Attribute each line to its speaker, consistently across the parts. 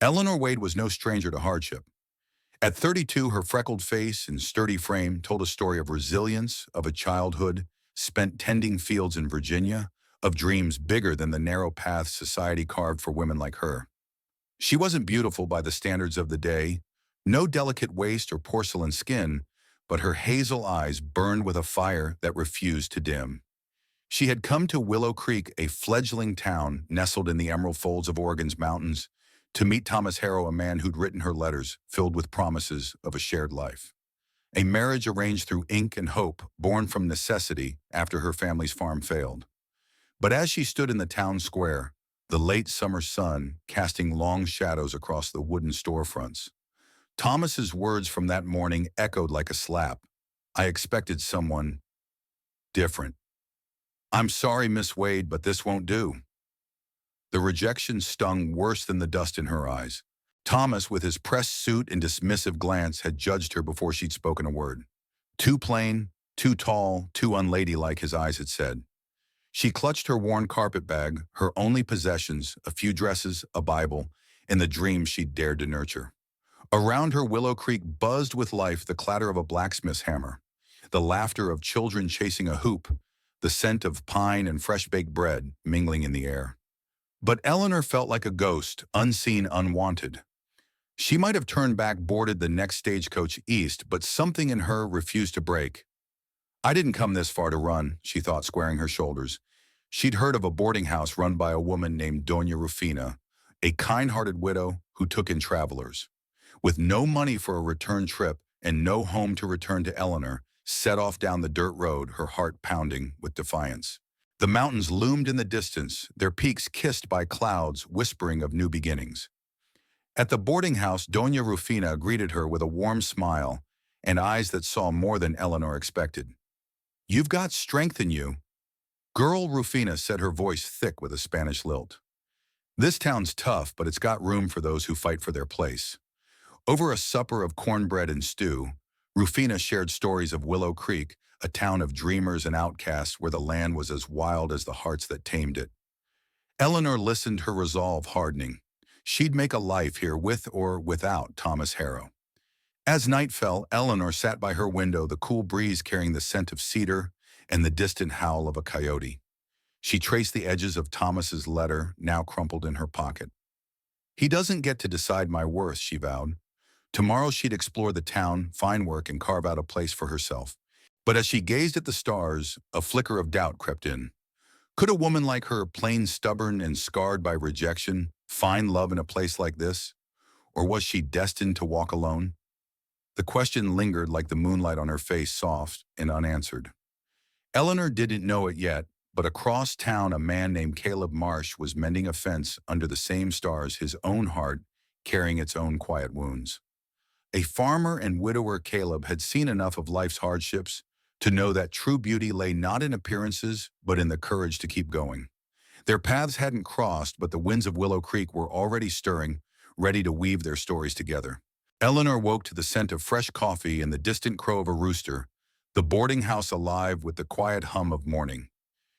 Speaker 1: Eleanor Wade was no stranger to hardship. At 32, her freckled face and sturdy frame told a story of resilience, of a childhood spent tending fields in Virginia, of dreams bigger than the narrow paths society carved for women like her. She wasn't beautiful by the standards of the day, no delicate waist or porcelain skin, but her hazel eyes burned with a fire that refused to dim. She had come to Willow Creek, a fledgling town nestled in the emerald folds of Oregon's mountains, to meet Thomas Harrow, a man who'd written her letters filled with promises of a shared life. A marriage arranged through ink and hope, born from necessity after her family's farm failed. But as she stood in the town square, the late summer sun casting long shadows across the wooden storefronts, Thomas's words from that morning echoed like a slap. I expected someone different. I'm sorry, Miss Wade, but this won't do. The rejection stung worse than the dust in her eyes. Thomas, with his pressed suit and dismissive glance, had judged her before she'd spoken a word. Too plain, too tall, too unladylike, his eyes had said. She clutched her worn carpet bag, her only possessions, a few dresses, a Bible, and the dreams she'd dared to nurture. Around her, Willow Creek buzzed with life, the clatter of a blacksmith's hammer, the laughter of children chasing a hoop, the scent of pine and fresh-baked bread mingling in the air. But Eleanor felt like a ghost, unseen, unwanted. She might have turned back, boarded the next stagecoach east, but something in her refused to break. I didn't come this far to run, she thought, squaring her shoulders. She'd heard of a boarding house run by a woman named Doña Rufina, a kind-hearted widow who took in travelers. With no money for a return trip and no home to return to, Eleanor set off down the dirt road, her heart pounding with defiance. The mountains loomed in the distance, their peaks kissed by clouds whispering of new beginnings. At the boarding house, Doña Rufina greeted her with a warm smile and eyes that saw more than Eleanor expected. You've got strength in you. Girl, Rufina said, her voice thick with a Spanish lilt. This town's tough, but it's got room for those who fight for their place. Over a supper of cornbread and stew, Rufina shared stories of Willow Creek, a town of dreamers and outcasts where the land was as wild as the hearts that tamed it. Eleanor listened, her resolve hardening. She'd make a life here with or without Thomas Harrow. As night fell, Eleanor sat by her window, the cool breeze carrying the scent of cedar and the distant howl of a coyote. She traced the edges of Thomas's letter, now crumpled in her pocket. He doesn't get to decide my worth, she vowed. Tomorrow she'd explore the town, find work, and carve out a place for herself. But as she gazed at the stars, a flicker of doubt crept in. Could a woman like her, plain stubborn and scarred by rejection, find love in a place like this? Or was she destined to walk alone? The question lingered like the moonlight on her face, soft and unanswered. Eleanor didn't know it yet, but across town a man named Caleb Marsh was mending a fence under the same stars, his own heart carrying its own quiet wounds. A farmer and widower, Caleb had seen enough of life's hardships to know that true beauty lay not in appearances, but in the courage to keep going. Their paths hadn't crossed, but the winds of Willow Creek were already stirring, ready to weave their stories together. Eleanor woke to the scent of fresh coffee and the distant crow of a rooster, the boarding house alive with the quiet hum of morning.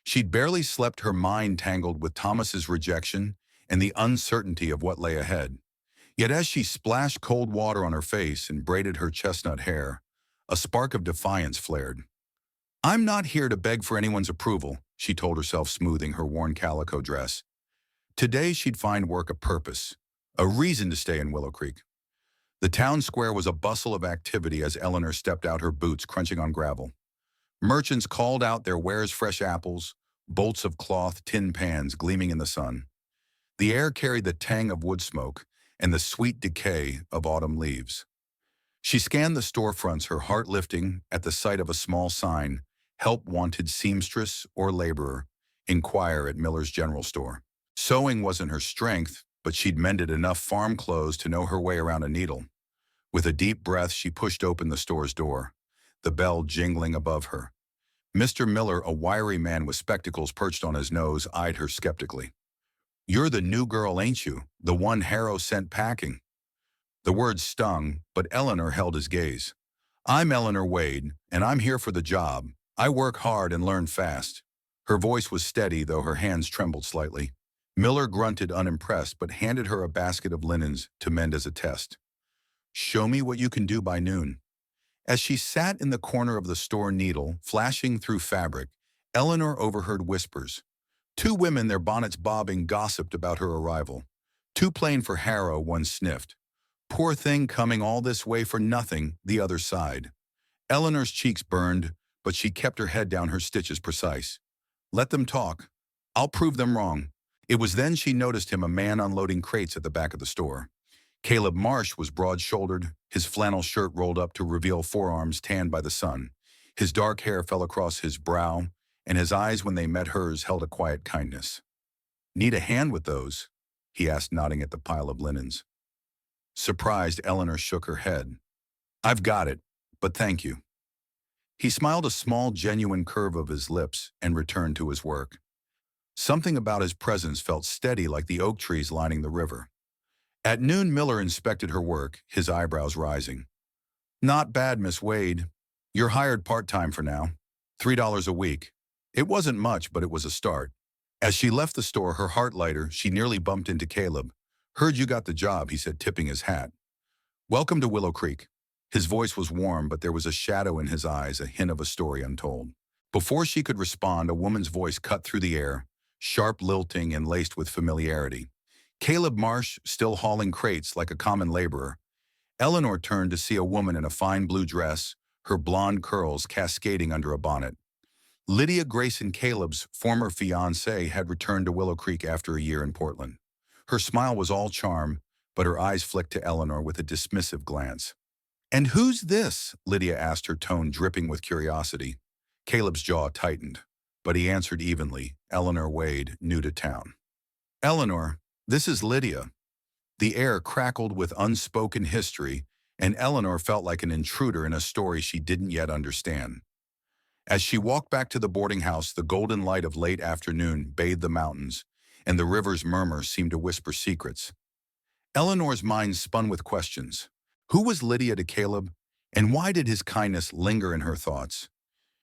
Speaker 1: She'd barely slept, her mind tangled with Thomas's rejection and the uncertainty of what lay ahead. Yet as she splashed cold water on her face and braided her chestnut hair, a spark of defiance flared. I'm not here to beg for anyone's approval, she told herself, smoothing her worn calico dress. Today she'd find work a purpose, a reason to stay in Willow Creek. The town square was a bustle of activity as Eleanor stepped out, her boots crunching on gravel. Merchants called out their wares, fresh apples, bolts of cloth, tin pans gleaming in the sun. The air carried the tang of wood smoke and the sweet decay of autumn leaves. She scanned the storefronts, her heart lifting at the sight of a small sign, help wanted seamstress or laborer, inquire at Miller's General Store. Sewing wasn't her strength, but she'd mended enough farm clothes to know her way around a needle. With a deep breath, she pushed open the store's door, the bell jingling above her. Mr. Miller, a wiry man with spectacles perched on his nose, eyed her skeptically. You're the new girl, ain't you? The one Harrow sent packing. The words stung, but Eleanor held his gaze. I'm Eleanor Wade, and I'm here for the job. I work hard and learn fast. Her voice was steady, though her hands trembled slightly. Miller grunted unimpressed but handed her a basket of linens to mend as a test. Show me what you can do by noon. As she sat in the corner of the store needle, flashing through fabric, Eleanor overheard whispers. Two women, their bonnets bobbing, gossiped about her arrival. Too plain for Harrow, one sniffed. Poor thing coming all this way for nothing, the other sighed. Eleanor's cheeks burned, but she kept her head down, her stitches precise. Let them talk. I'll prove them wrong. It was then she noticed him, a man unloading crates at the back of the store. Caleb Marsh was broad-shouldered, his flannel shirt rolled up to reveal forearms tanned by the sun. His dark hair fell across his brow, and his eyes, when they met hers, held a quiet kindness. Need a hand with those? He asked, nodding at the pile of linens. Surprised, Eleanor shook her head. I've got it, but thank you. He smiled, a small, genuine curve of his lips, and returned to his work. Something about his presence felt steady, like the oak trees lining the river. At noon, Miller inspected her work, his eyebrows rising. Not bad, Miss Wade. You're hired part-time for now. $3 a week. It wasn't much, but it was a start. As she left the store, her heart lighter, she nearly bumped into Caleb. Heard you got the job, he said, tipping his hat. Welcome to Willow Creek. His voice was warm, but there was a shadow in his eyes, a hint of a story untold. Before she could respond, a woman's voice cut through the air, sharp, lilting, and laced with familiarity. Caleb Marsh, still hauling crates like a common laborer. Eleanor turned to see a woman in a fine blue dress, her blonde curls cascading under a bonnet. Lydia Grayson, Caleb's former fiancé, had returned to Willow Creek after a year in Portland. Her smile was all charm, but her eyes flicked to Eleanor with a dismissive glance. And who's this? Lydia asked, her tone dripping with curiosity. Caleb's jaw tightened, but he answered evenly, Eleanor Wade, new to town. Eleanor, this is Lydia. The air crackled with unspoken history, and Eleanor felt like an intruder in a story she didn't yet understand. As she walked back to the boarding house, the golden light of late afternoon bathed the mountains, and the river's murmur seemed to whisper secrets. Eleanor's mind spun with questions. Who was Lydia to Caleb, and why did his kindness linger in her thoughts?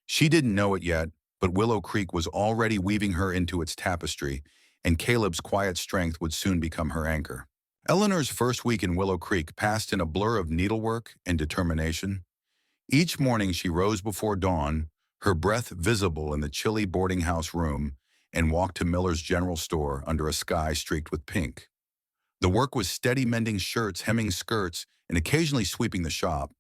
Speaker 1: She didn't know it yet, but Willow Creek was already weaving her into its tapestry, and Caleb's quiet strength would soon become her anchor. Eleanor's first week in Willow Creek passed in a blur of needlework and determination. Each morning she rose before dawn, her breath visible in the chilly boarding house room, and walked to Miller's general store under a sky streaked with pink. The work was steady, mending shirts, hemming skirts, and occasionally sweeping the shop,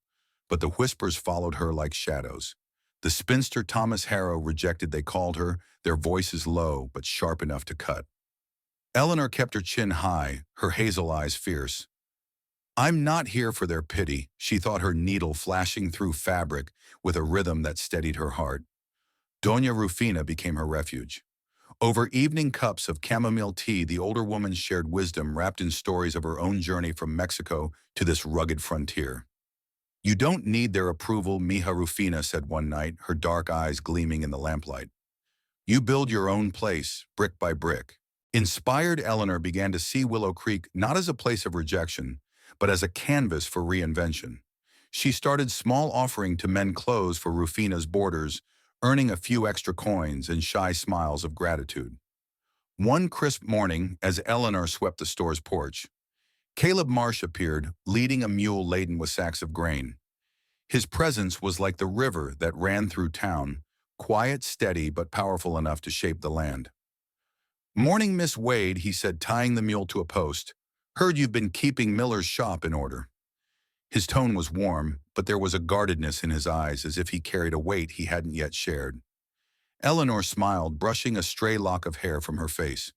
Speaker 1: but the whispers followed her like shadows. The spinster Thomas Harrow rejected, they called her, their voices low but sharp enough to cut. Eleanor kept her chin high, her hazel eyes fierce. I'm not here for their pity, she thought, her needle flashing through fabric with a rhythm that steadied her heart. Doña Rufina became her refuge. Over evening cups of chamomile tea, the older woman shared wisdom wrapped in stories of her own journey from Mexico to this rugged frontier. You don't need their approval, Mija Rufina said one night, her dark eyes gleaming in the lamplight. You build your own place, brick by brick. Inspired, Eleanor began to see Willow Creek not as a place of rejection, but as a canvas for reinvention. She started small, offering to mend clothes for Rufina's boarders, earning a few extra coins and shy smiles of gratitude. One crisp morning, as Eleanor swept the store's porch, Caleb Marsh appeared, leading a mule laden with sacks of grain. His presence was like the river that ran through town, quiet, steady, but powerful enough to shape the land. Morning, Miss Wade, he said, tying the mule to a post. Heard you've been keeping Miller's shop in order. His tone was warm, but there was a guardedness in his eyes, as if he carried a weight he hadn't yet shared. Eleanor smiled, brushing a stray lock of hair from her face.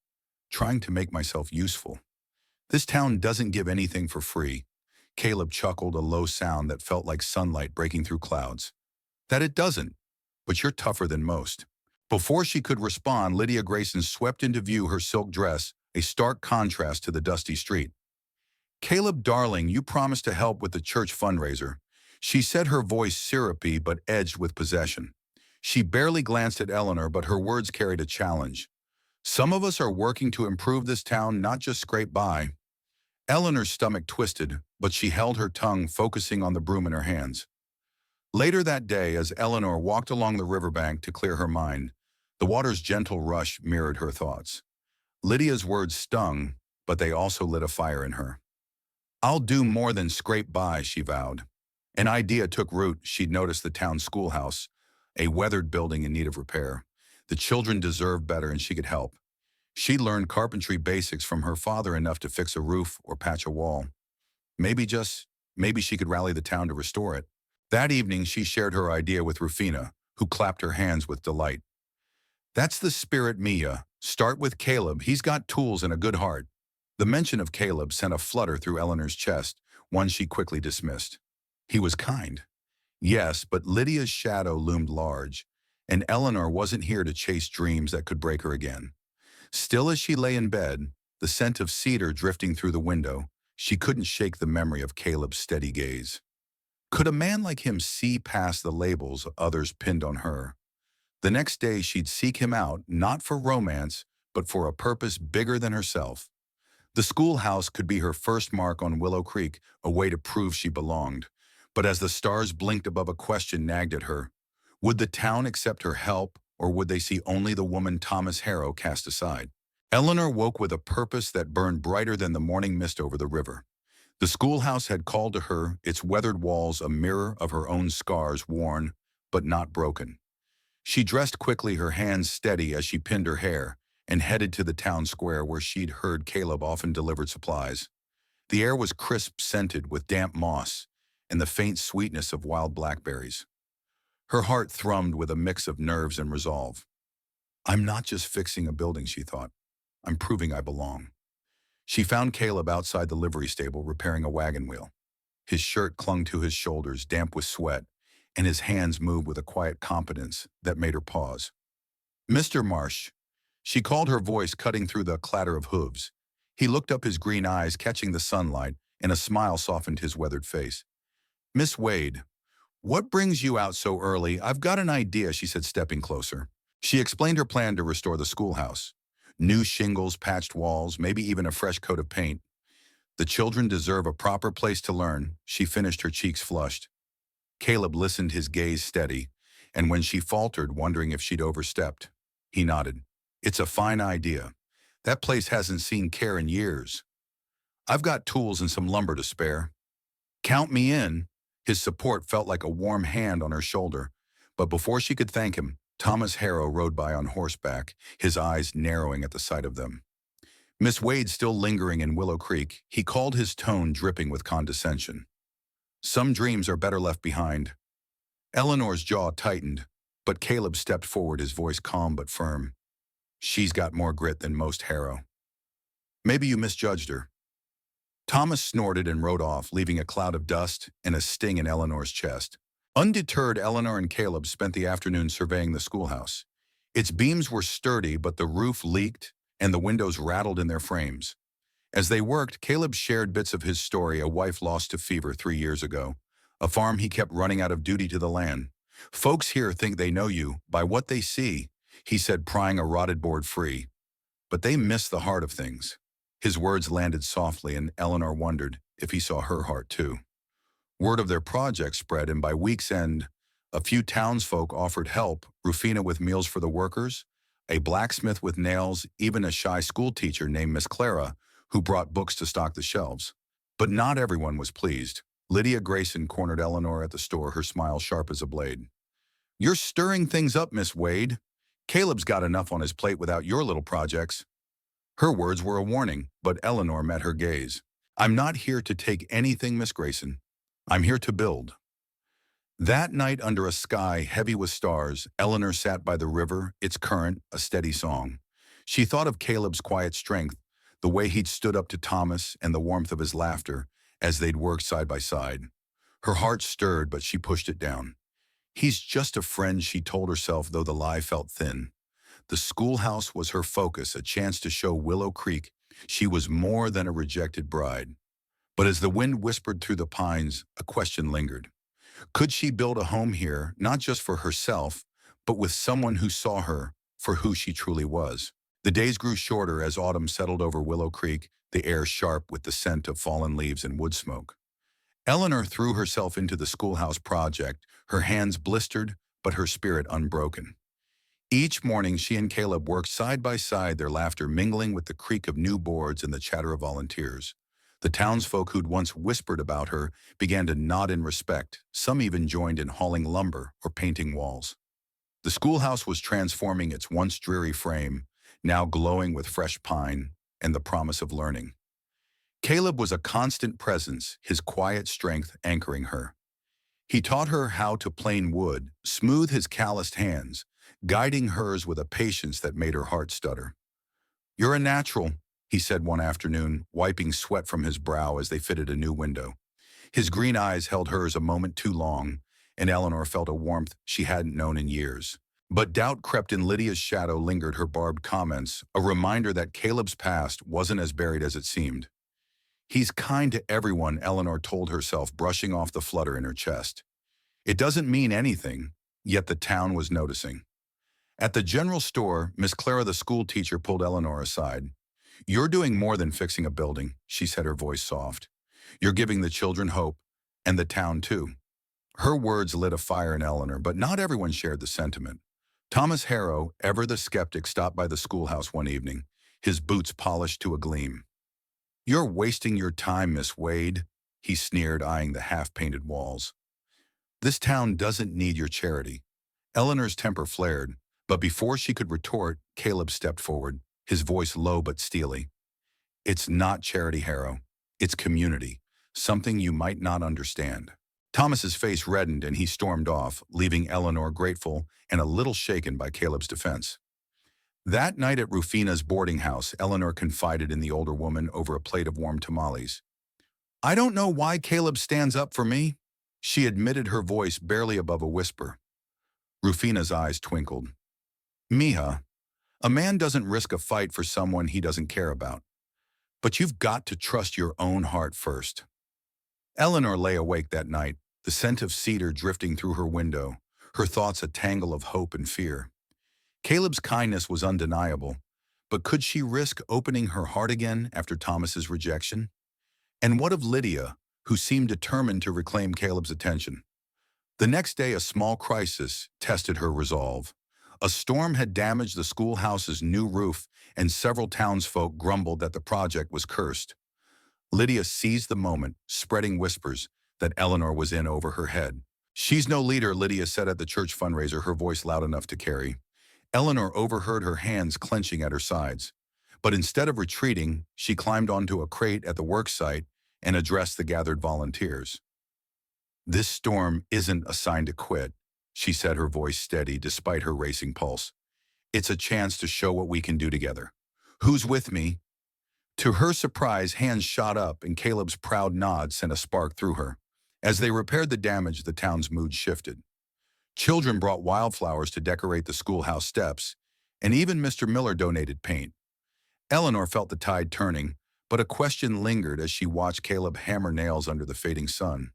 Speaker 1: Trying to make myself useful. This town doesn't give anything for free. Caleb chuckled, a low sound that felt like sunlight breaking through clouds. That it doesn't, but you're tougher than most. Before she could respond, Lydia Grayson swept into view, her silk dress, a stark contrast to the dusty street. Caleb, darling, you promised to help with the church fundraiser. She said, her voice syrupy but edged with possession. She barely glanced at Eleanor, but her words carried a challenge. Some of us are working to improve this town, not just scrape by. Eleanor's stomach twisted, but she held her tongue, focusing on the broom in her hands. Later that day, as Eleanor walked along the riverbank to clear her mind, the water's gentle rush mirrored her thoughts. Lydia's words stung, but they also lit a fire in her. "I'll do more than scrape by," she vowed. An idea took root. She'd noticed the town schoolhouse, a weathered building in need of repair. The children deserved better and she could help. She learned carpentry basics from her father, enough to fix a roof or patch a wall. Maybe she could rally the town to restore it. That evening, she shared her idea with Rufina, who clapped her hands with delight. "That's the spirit, Mia. Start with Caleb. He's got tools and a good heart." The mention of Caleb sent a flutter through Eleanor's chest, one she quickly dismissed. He was kind. Yes, but Lydia's shadow loomed large, and Eleanor wasn't here to chase dreams that could break her again. Still, as she lay in bed, the scent of cedar drifting through the window, she couldn't shake the memory of Caleb's steady gaze. Could a man like him see past the labels others pinned on her? The next day, she'd seek him out, not for romance, but for a purpose bigger than herself. The schoolhouse could be her first mark on Willow Creek, a way to prove she belonged. But as the stars blinked above, a question nagged at her. Would the town accept her help, or would they see only the woman Thomas Harrow cast aside? Eleanor woke with a purpose that burned brighter than the morning mist over the river. The schoolhouse had called to her, its weathered walls a mirror of her own scars, worn but not broken. She dressed quickly, her hands steady as she pinned her hair, and headed to the town square where she'd heard Caleb often delivered supplies. The air was crisp, scented with damp moss and the faint sweetness of wild blackberries. Her heart thrummed with a mix of nerves and resolve. "I'm not just fixing a building," she thought. "I'm proving I belong." She found Caleb outside the livery stable repairing a wagon wheel. His shirt clung to his shoulders, damp with sweat, and his hands moved with a quiet competence that made her pause. "Mr. Marsh," she called, her voice cutting through the clatter of hooves. He looked up, his green eyes catching the sunlight, and a smile softened his weathered face. "Miss Wade, what brings you out so early? I've got an idea," she said, stepping closer. She explained her plan to restore the schoolhouse. New shingles, patched walls, maybe even a fresh coat of paint. "The children deserve a proper place to learn," she finished, her cheeks flushed. Caleb listened, his gaze steady, and when she faltered, wondering if she'd overstepped, he nodded. "It's a fine idea. That place hasn't seen care in years. I've got tools and some lumber to spare. Count me in." His support felt like a warm hand on her shoulder, but before she could thank him, Thomas Harrow rode by on horseback, his eyes narrowing at the sight of them. Miss Wade still lingering in Willow Creek, he called, his tone dripping with condescension. "Some dreams are better left behind." Eleanor's jaw tightened, but Caleb stepped forward, his voice calm but firm. "She's got more grit than most, Harrow. Maybe you misjudged her." Thomas snorted and rode off, leaving a cloud of dust and a sting in Eleanor's chest. Undeterred, Eleanor and Caleb spent the afternoon surveying the schoolhouse. Its beams were sturdy, but the roof leaked and the windows rattled in their frames. As they worked, Caleb shared bits of his story: a wife lost to fever 3 years ago, a farm he kept running out of duty to the land. "Folks here think they know you by what they see," he said, prying a rotted board free. "But they miss the heart of things." His words landed softly, and Eleanor wondered if he saw her heart too. Word of their project spread, and by week's end, a few townsfolk offered help: Rufina with meals for the workers, a blacksmith with nails, even a shy schoolteacher named Miss Clara, who brought books to stock the shelves. But not everyone was pleased. Lydia Grayson cornered Eleanor at the store, her smile sharp as a blade. "You're stirring things up, Miss Wade. Caleb's got enough on his plate without your little projects." Her words were a warning, but Eleanor met her gaze. "I'm not here to take anything, Miss Grayson. I'm here to build." That night, under a sky heavy with stars, Eleanor sat by the river, its current a steady song. She thought of Caleb's quiet strength, the way he'd stood up to Thomas, and the warmth of his laughter as they'd worked side by side. Her heart stirred, but she pushed it down. "He's just a friend," she told herself, though the lie felt thin. The schoolhouse was her focus, a chance to show Willow Creek she was more than a rejected bride. But as the wind whispered through the pines, a question lingered. Could she build a home here, not just for herself, but with someone who saw her for who she truly was? The days grew shorter as autumn settled over Willow Creek, the air sharp with the scent of fallen leaves and wood smoke. Eleanor threw herself into the schoolhouse project, her hands blistered, but her spirit unbroken. Each morning, she and Caleb worked side by side, their laughter mingling with the creak of new boards and the chatter of volunteers. The townsfolk who'd once whispered about her began to nod in respect. Some even joined in hauling lumber or painting walls. The schoolhouse was transforming its once dreary frame, now glowing with fresh pine and the promise of learning. Caleb was a constant presence, his quiet strength anchoring her. He taught her how to plane wood, smooth his calloused hands, guiding hers with a patience that made her heart stutter. "You're a natural," he said one afternoon, wiping sweat from his brow as they fitted a new window. His green eyes held hers a moment too long, and Eleanor felt a warmth she hadn't known in years. But doubt crept in. Lydia's shadow lingered, her barbed comments, a reminder that Caleb's past wasn't as buried as it seemed. "He's kind to everyone," Eleanor told herself, brushing off the flutter in her chest. It doesn't mean anything, yet the town was noticing. At the general store, Miss Clara, the school teacher, pulled Eleanor aside. "You're doing more than fixing a building," she said, her voice soft. "You're giving the children hope, and the town too." Her words lit a fire in Eleanor, but not everyone shared the sentiment. Thomas Harrow, ever the skeptic, stopped by the schoolhouse one evening, his boots polished to a gleam. "You're wasting your time, Miss Wade," he sneered, eyeing the half-painted walls. "This town doesn't need your charity." Eleanor's temper flared, but before she could retort, Caleb stepped forward, his voice low but steely. "It's not charity, Harrow. It's community, something you might not understand." Thomas's face reddened and he stormed off, leaving Eleanor grateful and a little shaken by Caleb's defense. That night at Rufina's boarding house, Eleanor confided in the older woman over a plate of warm tamales. "I don't know why Caleb stands up for me," she admitted, her voice barely above a whisper. Rufina's eyes twinkled. "Mija, a man doesn't risk a fight for someone he doesn't care about. But you've got to trust your own heart first." Eleanor lay awake that night, the scent of cedar drifting through her window, her thoughts a tangle of hope and fear. Caleb's kindness was undeniable, but could she risk opening her heart again after Thomas's rejection? And what of Lydia, who seemed determined to reclaim Caleb's attention? The next day, a small crisis tested her resolve. A storm had damaged the schoolhouse's new roof, and several townsfolk grumbled that the project was cursed. Lydia seized the moment, spreading whispers that Eleanor was in over her head. "She's no leader," Lydia said at the church fundraiser, her voice loud enough to carry. Eleanor overheard her hands clenching at her sides. But instead of retreating, she climbed onto a crate at the work site and addressed the gathered volunteers. "This storm isn't a sign to quit," she said, her voice steady despite her racing pulse. "It's a chance to show what we can do together. Who's with me?" To her surprise, hands shot up and Caleb's proud nod sent a spark through her. As they repaired the damage, the town's mood shifted. Children brought wildflowers to decorate the schoolhouse steps, and even Mr. Miller donated paint. Eleanor felt the tide turning, but a question lingered as she watched Caleb hammer nails under the fading sun.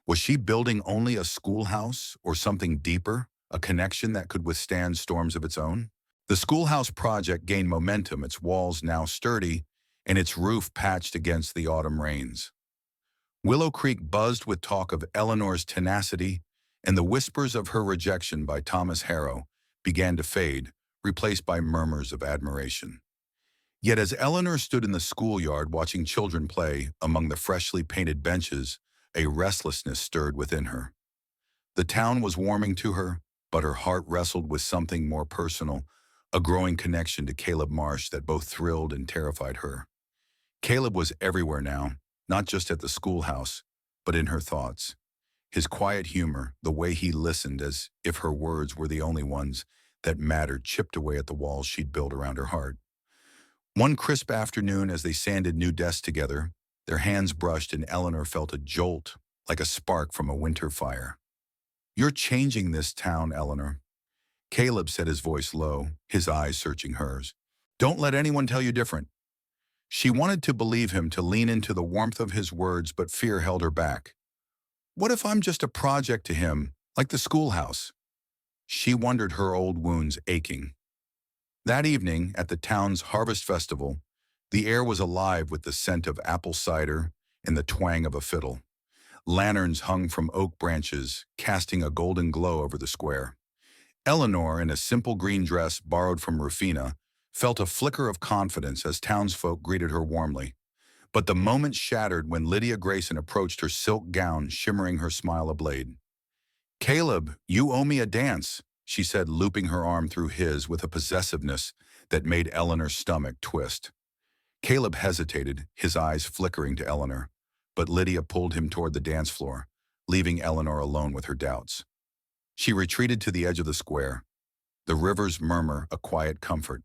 Speaker 1: Was she building only a schoolhouse or something deeper, a connection that could withstand storms of its own? The schoolhouse project gained momentum, its walls now sturdy and its roof patched against the autumn rains. Willow Creek buzzed with talk of Eleanor's tenacity, and the whispers of her rejection by Thomas Harrow began to fade, replaced by murmurs of admiration. Yet as Eleanor stood in the schoolyard watching children play among the freshly painted benches, a restlessness stirred within her. The town was warming to her, but her heart wrestled with something more personal, a growing connection to Caleb Marsh that both thrilled and terrified her. Caleb was everywhere now, not just at the schoolhouse, but in her thoughts. His quiet humor, the way he listened as if her words were the only ones that mattered, chipped away at the walls she'd built around her heart. One crisp afternoon, as they sanded new desks together, their hands brushed and Eleanor felt a jolt, like a spark from a winter fire. "You're changing this town, Eleanor." Caleb said, his voice low, his eyes searching hers. "Don't let anyone tell you different." She wanted to believe him, to lean into the warmth of his words, but fear held her back. What if I'm just a project to him, like the schoolhouse? She wondered, her old wounds aching. That evening, at the town's harvest festival, the air was alive with the scent of apple cider and the twang of a fiddle. Lanterns hung from oak branches, casting a golden glow over the square. Eleanor, in a simple green dress borrowed from Rufina, felt a flicker of confidence as townsfolk greeted her warmly. But the moment shattered when Lydia Grayson approached her silk gown, shimmering her smile ablaze. "Caleb, you owe me a dance," she said, looping her arm through his with a possessiveness that made Eleanor's stomach twist. Caleb hesitated, his eyes flickering to Eleanor, but Lydia pulled him toward the dance floor, leaving Eleanor alone with her doubts. She retreated to the edge of the square, the river's murmur a quiet comfort.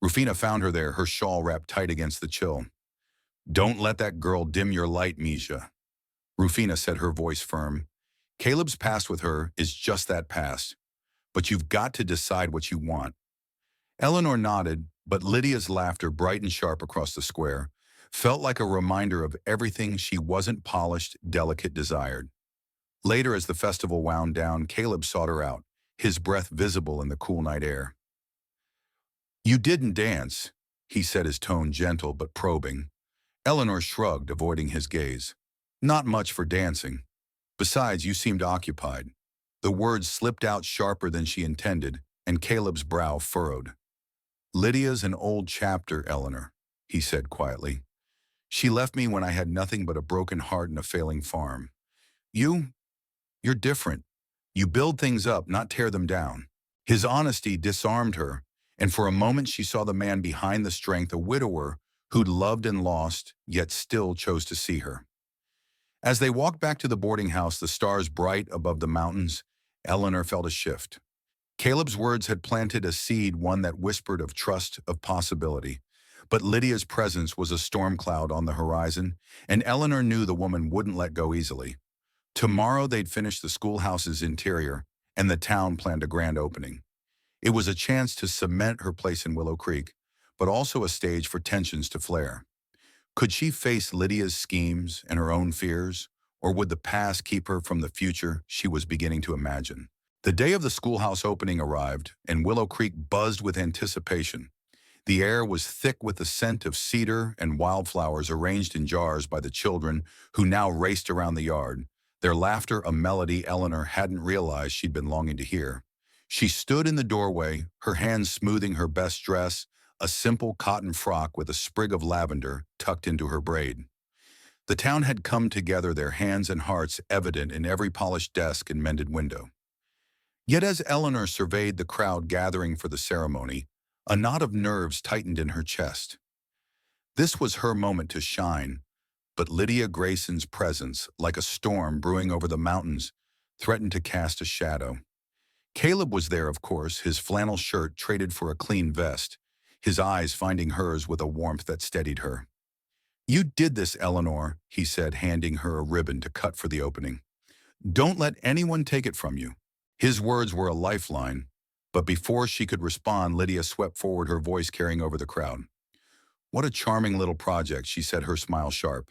Speaker 1: Rufina found her there, her shawl wrapped tight against the chill. "Don't let that girl dim your light, Misha," Rufina said, her voice firm. "Caleb's past with her is just that past, but you've got to decide what you want." Eleanor nodded, but Lydia's laughter, bright and sharp across the square, felt like a reminder of everything she wasn't polished, delicate, desired. Later, as the festival wound down, Caleb sought her out, his breath visible in the cool night air. "You didn't dance," he said, his tone gentle but probing. Eleanor shrugged, avoiding his gaze. "Not much for dancing. Besides, you seemed occupied." The words slipped out sharper than she intended, and Caleb's brow furrowed. "Lydia's an old chapter, Eleanor," he said quietly. "She left me when I had nothing but a broken heart and a failing farm. You're different. You build things up, not tear them down." His honesty disarmed her, and for a moment she saw the man behind the strength, a widower who'd loved and lost, yet still chose to see her. As they walked back to the boarding house, the stars bright above the mountains, Eleanor felt a shift. Caleb's words had planted a seed, one that whispered of trust, of possibility. But Lydia's presence was a storm cloud on the horizon, and Eleanor knew the woman wouldn't let go easily. Tomorrow they'd finish the schoolhouse's interior, and the town planned a grand opening. It was a chance to cement her place in Willow Creek, but also a stage for tensions to flare. Could she face Lydia's schemes and her own fears, or would the past keep her from the future she was beginning to imagine? The day of the schoolhouse opening arrived, and Willow Creek buzzed with anticipation. The air was thick with the scent of cedar and wildflowers arranged in jars by the children who now raced around the yard, their laughter a melody Eleanor hadn't realized she'd been longing to hear. She stood in the doorway, her hands smoothing her best dress, a simple cotton frock with a sprig of lavender tucked into her braid. The town had come together, their hands and hearts evident in every polished desk and mended window. Yet as Eleanor surveyed the crowd gathering for the ceremony, a knot of nerves tightened in her chest. This was her moment to shine, but Lydia Grayson's presence, like a storm brewing over the mountains, threatened to cast a shadow. Caleb was there, of course, his flannel shirt traded for a clean vest, his eyes finding hers with a warmth that steadied her. "You did this, Eleanor," he said, handing her a ribbon to cut for the opening. "Don't let anyone take it from you." His words were a lifeline, but before she could respond, Lydia swept forward, her voice carrying over the crowd. "What a charming little project," she said, her smile sharp.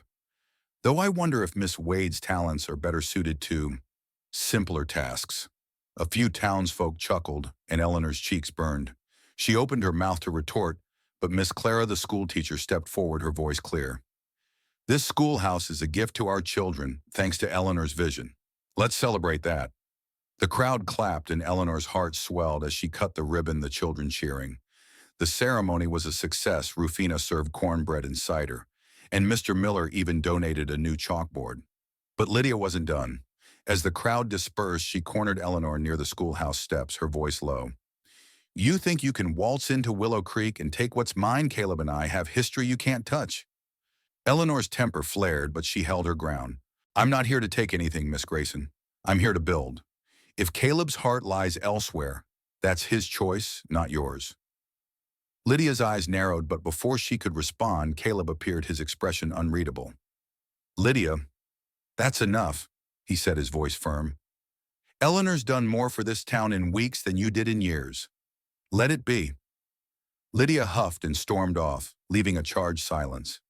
Speaker 1: "Though I wonder if Miss Wade's talents are better suited to simpler tasks." A few townsfolk chuckled, and Eleanor's cheeks burned. She opened her mouth to retort, but Miss Clara, the schoolteacher, stepped forward, her voice clear. "This schoolhouse is a gift to our children, thanks to Eleanor's vision. Let's celebrate that." The crowd clapped, and Eleanor's heart swelled as she cut the ribbon, the children cheering. The ceremony was a success. Rufina served cornbread and cider, and Mr. Miller even donated a new chalkboard. But Lydia wasn't done. As the crowd dispersed, she cornered Eleanor near the schoolhouse steps, her voice low. "You think you can waltz into Willow Creek and take what's mine? Caleb and I have history you can't touch." Eleanor's temper flared, but she held her ground. "I'm not here to take anything, Miss Grayson. I'm here to build. If Caleb's heart lies elsewhere, that's his choice, not yours." Lydia's eyes narrowed, but before she could respond, Caleb appeared, his expression unreadable. "Lydia, that's enough," he said, his voice firm. "Eleanor's done more for this town in weeks than you did in years. Let it be." Lydia huffed and stormed off, leaving a charged silence.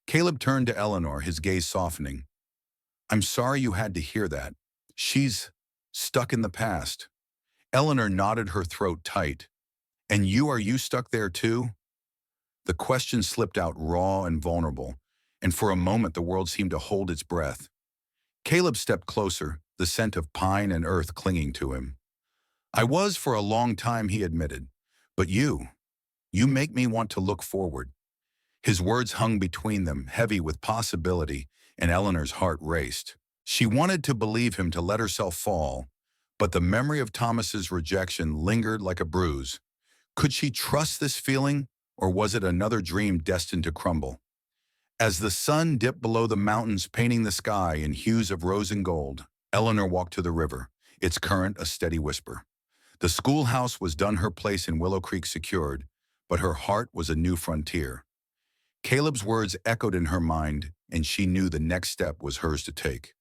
Speaker 1: Caleb turned to Eleanor, his gaze softening. "I'm sorry you had to hear that. She's stuck in the past." Eleanor nodded, her throat tight. "And are you stuck there too?" The question slipped out raw and vulnerable, and for a moment the world seemed to hold its breath. Caleb stepped closer, the scent of pine and earth clinging to him. I was for a long time, he admitted. But you make me want to look forward. His words hung between them, heavy with possibility, and Eleanor's heart raced. She wanted to believe him, to let herself fall, but the memory of Thomas's rejection lingered like a bruise. Could she trust this feeling, or was it another dream destined to crumble? As the sun dipped below the mountains, painting the sky in hues of rose and gold, Eleanor walked to the river, its current a steady whisper. The schoolhouse was done, her place in Willow Creek secured, but her heart was a new frontier. Caleb's words echoed in her mind, and she knew the next step was hers to take.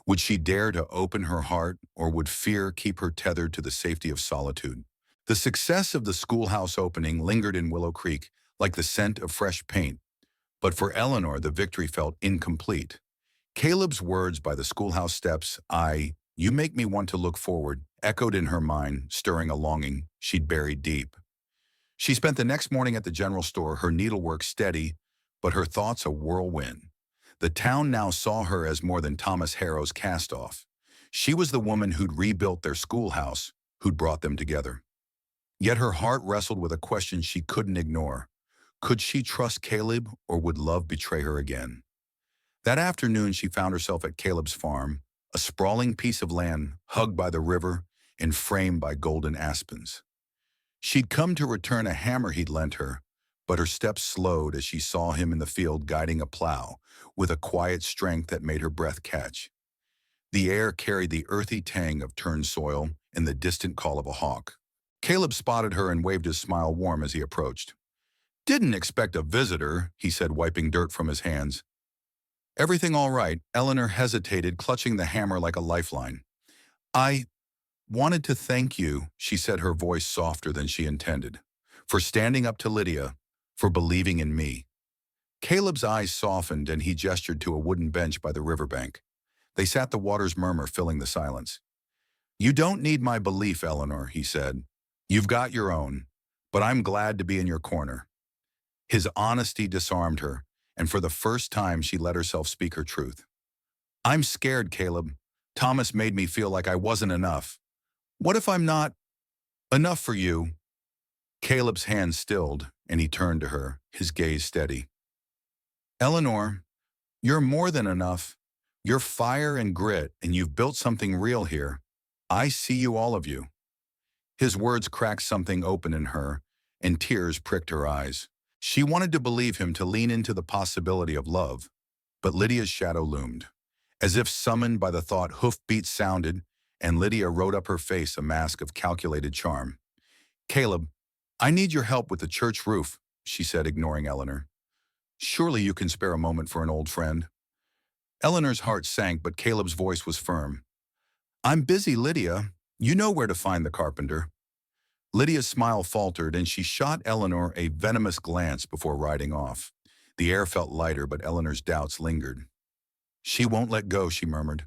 Speaker 1: Would she dare to open her heart, or would fear keep her tethered to the safety of solitude? The success of the schoolhouse opening lingered in Willow Creek like the scent of fresh paint, but for Eleanor the victory felt incomplete. Caleb's words by the schoolhouse steps, you make me want to look forward, echoed in her mind, stirring a longing she'd buried deep. She spent the next morning at the general store, her needlework steady, but her thoughts a whirlwind. The town now saw her as more than Thomas Harrow's cast-off. She was the woman who'd rebuilt their schoolhouse, who'd brought them together. Yet her heart wrestled with a question she couldn't ignore. Could she trust Caleb, or would love betray her again? That afternoon she found herself at Caleb's farm, a sprawling piece of land hugged by the river and framed by golden aspens. She'd come to return a hammer he'd lent her, but her steps slowed as she saw him in the field guiding a plow, with a quiet strength that made her breath catch. The air carried the earthy tang of turned soil and the distant call of a hawk. Caleb spotted her and waved his smile warm as he approached. "Didn't expect a visitor," he said, wiping dirt from his hands. "Everything all right?" Eleanor hesitated, clutching the hammer like a lifeline. "I wanted to thank you," she said, her voice softer than she intended, "for standing up to Lydia, for believing in me." Caleb's eyes softened and he gestured to a wooden bench by the riverbank. They sat, the water's murmur filling the silence. "You don't need my belief, Eleanor," he said. "You've got your own, but I'm glad to be in your corner." His honesty disarmed her, and for the first time she let herself speak her truth. "I'm scared, Caleb. Thomas made me feel like I wasn't enough. What if I'm not enough for you?" Caleb's hand stilled, and he turned to her, his gaze steady. "Eleanor, you're more than enough. You're fire and grit, and you've built something real here. I see you, all of you." His words cracked something open in her, and tears pricked her eyes. She wanted to believe him, to lean into the possibility of love, but Lydia's shadow loomed. As if summoned by the thought, hoofbeats sounded, and Lydia wrote up her face, a mask of calculated charm. "Caleb, I need your help with the church roof," she said, ignoring Eleanor. "Surely you can spare a moment for an old friend." Eleanor's heart sank, but Caleb's voice was firm. "I'm busy, Lydia. You know where to find the carpenter." Lydia's smile faltered, and she shot Eleanor a venomous glance before riding off. The air felt lighter, but Eleanor's doubts lingered. "She won't let go," she murmured.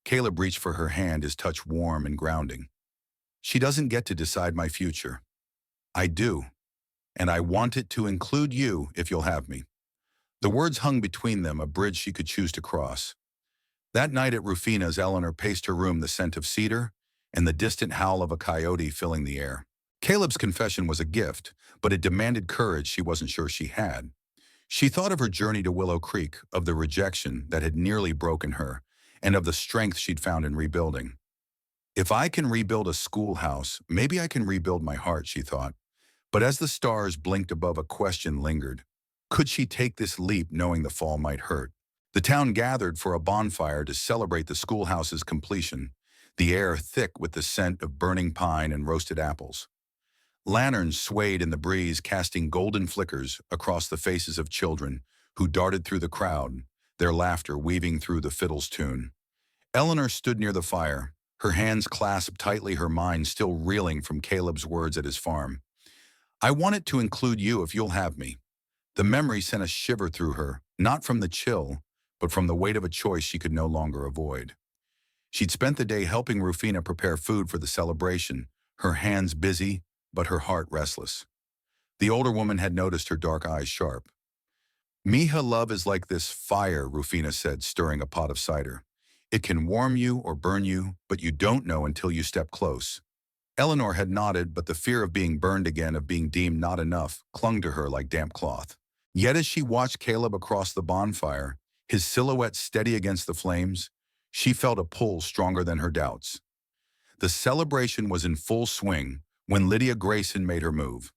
Speaker 1: Caleb reached for her hand, his touch warm and grounding. "She doesn't get to decide my future. I do, and I want it to include you if you'll have me." The words hung between them, a bridge she could choose to cross. That night at Rufina's, Eleanor paced her room, the scent of cedar and the distant howl of a coyote filling the air. Caleb's confession was a gift, but it demanded courage she wasn't sure she had. She thought of her journey to Willow Creek, of the rejection that had nearly broken her, and of the strength she'd found in rebuilding. "If I can rebuild a schoolhouse, maybe I can rebuild my heart," she thought. But as the stars blinked above, a question lingered. Could she take this leap, knowing the fall might hurt? The town gathered for a bonfire to celebrate the schoolhouse's completion, the air thick with the scent of burning pine and roasted apples. Lanterns swayed in the breeze, casting golden flickers across the faces of children who darted through the crowd, their laughter weaving through the fiddle's tune. Eleanor stood near the fire, her hands clasped tightly, her mind still reeling from Caleb's words at his farm. "I want it to include you if you'll have me." The memory sent a shiver through her, not from the chill, but from the weight of a choice she could no longer avoid. She'd spent the day helping Rufina prepare food for the celebration, her hands busy, but her heart restless. The older woman had noticed her dark eyes sharp. "Mija, love is like this fire," Rufina said, stirring a pot of cider. "It can warm you or burn you, but you don't know until you step close." Eleanor had nodded, but the fear of being burned again, of being deemed not enough, clung to her like damp cloth. Yet as she watched Caleb across the bonfire, his silhouette steady against the flames, she felt a pull stronger than her doubts. The celebration was in full swing when Lydia Grayson made her move.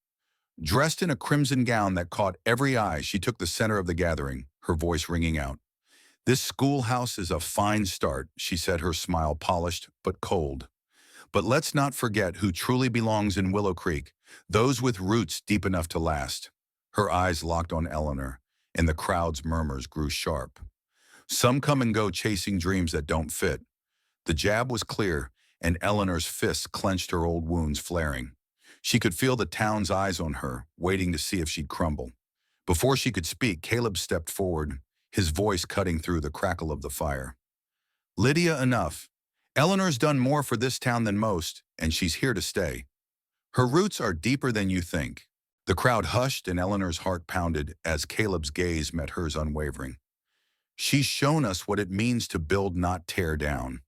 Speaker 1: Dressed in a crimson gown that caught every eye, she took the center of the gathering, her voice ringing out. "This schoolhouse is a fine start," she said, her smile polished but cold. "But let's not forget who truly belongs in Willow Creek, those with roots deep enough to last." Her eyes locked on Eleanor, and the crowd's murmurs grew sharp. "Some come and go chasing dreams that don't fit." The jab was clear, and Eleanor's fists clenched, her old wounds flaring. She could feel the town's eyes on her, waiting to see if she'd crumble. Before she could speak, Caleb stepped forward, his voice cutting through the crackle of the fire. "Lydia, enough. Eleanor's done more for this town than most, and she's here to stay. Her roots are deeper than you think." The crowd hushed, and Eleanor's heart pounded as Caleb's gaze met hers unwavering. "She's shown us what it means to build, not tear down."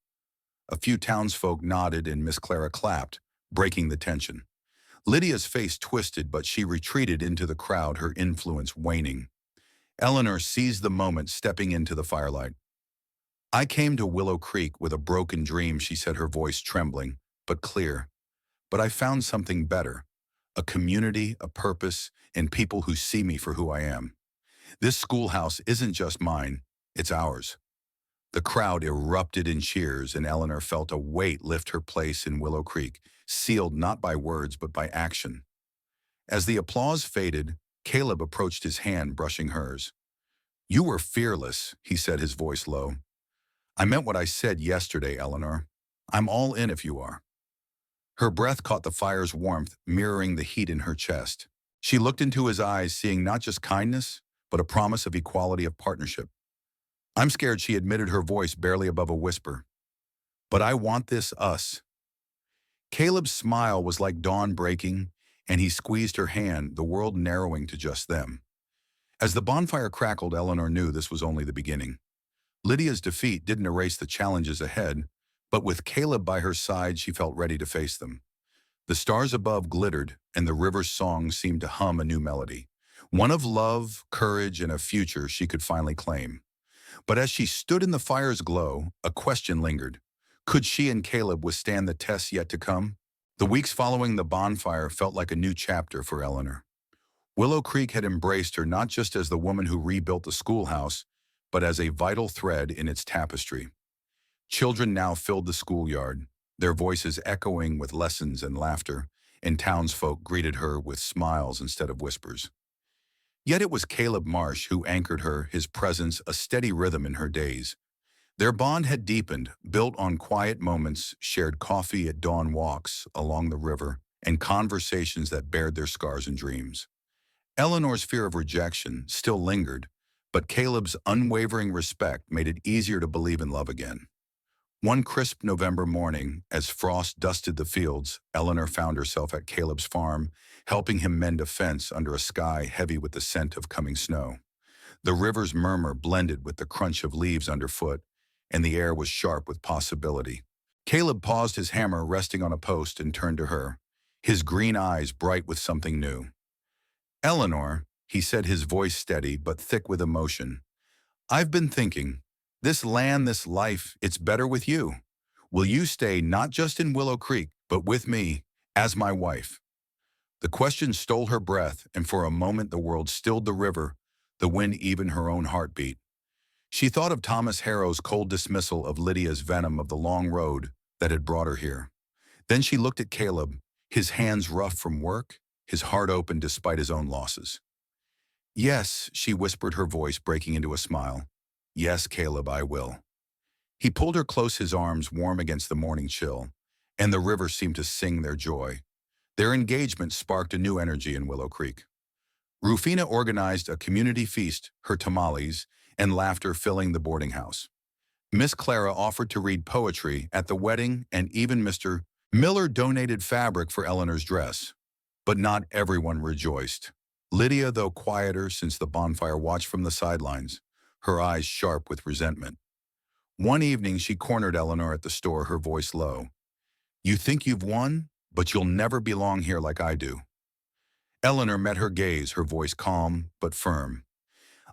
Speaker 1: A few townsfolk nodded, and Miss Clara clapped, breaking the tension. Lydia's face twisted, but she retreated into the crowd, her influence waning. Eleanor seized the moment, stepping into the firelight. "I came to Willow Creek with a broken dream," she said, her voice trembling, but clear. "But I found something better. A community, a purpose, and people who see me for who I am. This schoolhouse isn't just mine, it's ours." The crowd erupted in cheers, and Eleanor felt a weight lift her place in Willow Creek, sealed not by words but by action. As the applause faded, Caleb approached, his hand brushing hers. "You were fearless," he said, his voice low. "I meant what I said yesterday, Eleanor. I'm all in if you are." Her breath caught the fire's warmth, mirroring the heat in her chest. She looked into his eyes, seeing not just kindness, but a promise of equality, of partnership. "I'm scared," she admitted, her voice barely above a whisper. "But I want this us." Caleb's smile was like dawn breaking, and he squeezed her hand, the world narrowing to just them. As the bonfire crackled, Eleanor knew this was only the beginning. Lydia's defeat didn't erase the challenges ahead, but with Caleb by her side, she felt ready to face them. The stars above glittered, and the river's song seemed to hum a new melody, one of love, courage, and a future she could finally claim. But as she stood in the fire's glow, a question lingered. Could she and Caleb withstand the tests yet to come? The weeks following the bonfire felt like a new chapter for Eleanor. Willow Creek had embraced her not just as the woman who rebuilt the schoolhouse, but as a vital thread in its tapestry. Children now filled the schoolyard, their voices echoing with lessons and laughter, and townsfolk greeted her with smiles instead of whispers. Yet it was Caleb Marsh who anchored her, his presence a steady rhythm in her days. Their bond had deepened, built on quiet moments, shared coffee at dawn, walks along the river, and conversations that bared their scars and dreams. Eleanor's fear of rejection still lingered, but Caleb's unwavering respect made it easier to believe in love again. One crisp November morning, as frost dusted the fields, Eleanor found herself at Caleb's farm, helping him mend a fence under a sky heavy with the scent of coming snow. The river's murmur blended with the crunch of leaves underfoot, and the air was sharp with possibility. Caleb paused, his hammer resting on a post, and turned to her, his green eyes bright with something new. "Eleanor," he said, his voice steady but thick with emotion, "I've been thinking. This land, this life, it's better with you. Will you stay not just in Willow Creek, but with me, as my wife?" The question stole her breath, and for a moment the world stilled, the river, the wind, even her own heartbeat. She thought of Thomas Harrow's cold dismissal, of Lydia's venom, of the long road that had brought her here. Then she looked at Caleb, his hands rough from work, his heart open despite his own losses. "Yes," she whispered, her voice breaking into a smile. "Yes, Caleb, I will." He pulled her close, his arms warm against the morning chill, and the river seemed to sing their joy. Their engagement sparked a new energy in Willow Creek. Rufina organized a community feast, her tamales and laughter filling the boarding house. Miss Clara offered to read poetry at the wedding, and even Mr. Miller donated fabric for Eleanor's dress. But not everyone rejoiced. Lydia, though quieter since the bonfire, watched from the sidelines, her eyes sharp with resentment. One evening she cornered Eleanor at the store, her voice low. "You think you've won, but you'll never belong here like I do. Eleanor met her gaze, her voice calm but firm.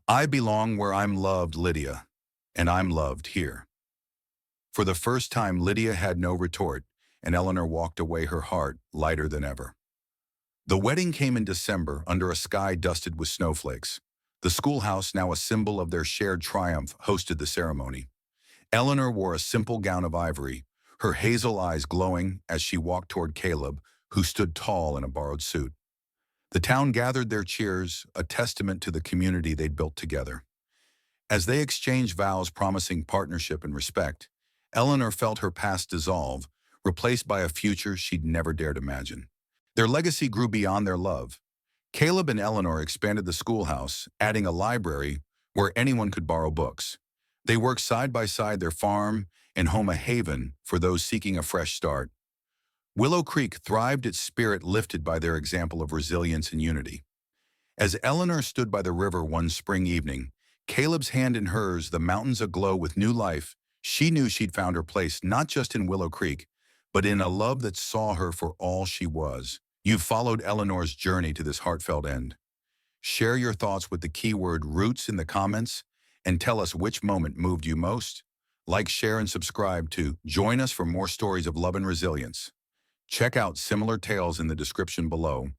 Speaker 1: I belong where I'm loved, Lydia, and I'm loved here. For the first time, Lydia had no retort, and Eleanor walked away, her heart lighter than ever. The wedding came in December under a sky dusted with snowflakes. The schoolhouse, now a symbol of their shared triumph, hosted the ceremony. Eleanor wore a simple gown of ivory, her hazel eyes glowing as she walked toward Caleb, who stood tall in a borrowed suit. The town gathered their cheers, a testament to the community they'd built together. As they exchanged vows promising partnership and respect, Eleanor felt her past dissolve, replaced by a future she'd never dared imagine. Their legacy grew beyond their love. Caleb and Eleanor expanded the schoolhouse, adding a library where anyone could borrow books. They worked side by side, their farm and home a haven for those seeking a fresh start. Willow Creek thrived, its spirit lifted by their example of resilience and unity. As Eleanor stood by the river one spring evening, Caleb's hand in hers, the mountains aglow with new life, she knew she'd found her place not just in Willow Creek, but in a love that saw her for all she was. You've followed Eleanor's journey to this heartfelt end. Share your thoughts with the keyword roots in the comments and tell us which moment moved you most. Like, share, and subscribe to join us for more stories of love and resilience. Check out similar tales in the description below.